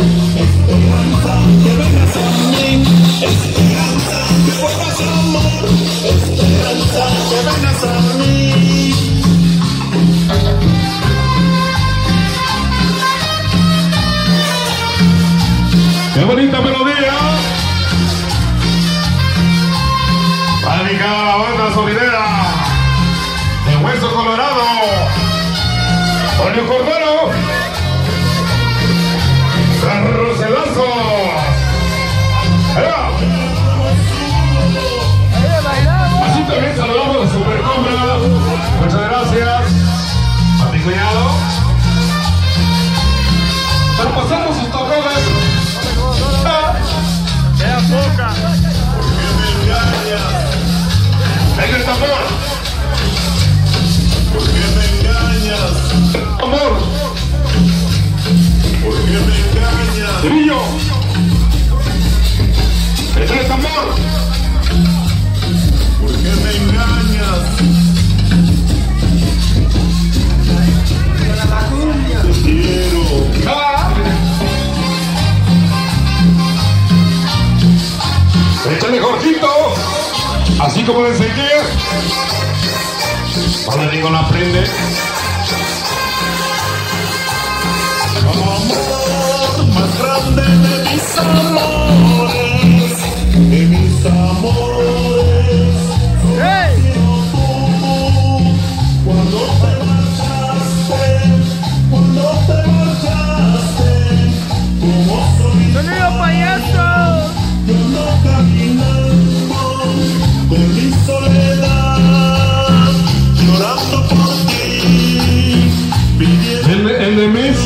esperanza, que vengas a mí, esperanza, que vuelvas amor, esperanza, que vengas a mí. ¡Qué bonita melodía! Va dedicada a la banda sonidera de Hueso Colorado, Antonio Cordero, Carrocelazo. Así también saludamos a Super Cobra. Muchas gracias a mi cuñado. Pero pasamos sus tocones. ¡Queda poca! Venga el tambor. ¿Por qué me engañas? Amor. ¿Por qué me engañas? Brillo. Entra el tambor. ¿Por qué me engañas? Te quiero. Ah. Échale, Jorgito. Así como le enseñé. No le digo, no aprende. Amor más grande de mis amores, de mis amores. ¡Hey! Cuando te marchaste, como solitario, ¡Sonido payaso! yo ando caminando con mi soledad, llorando por ti, pidiendo El de mis,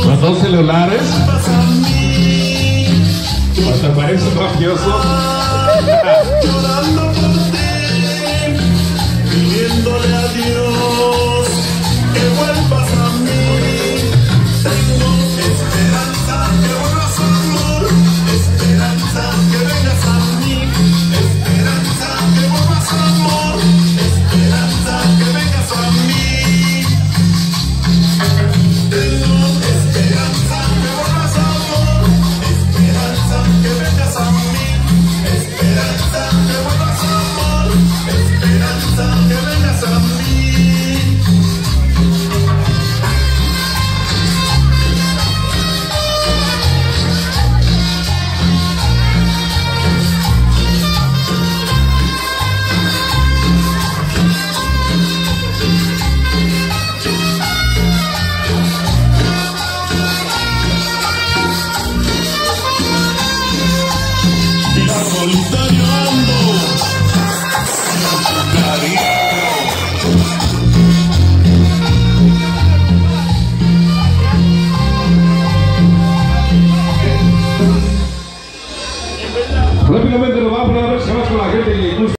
los dos celulares. a mí, Hasta parece un mafioso. llorando por ti, pidiéndole a Dios que vuelvas a mí. Tengo esperanza que vuelvas amor, esperanza que vengas a mí, esperanza que vuelvas amor, esperanza que vengas a mí. Tengo esperanza que vuelvas amor, esperanza que vengas a mí, esperanza que vuelvas amor, esperanza que vengas a mí. Solitario ando, Rápidamente nos vamos a ver si vamos con la gente que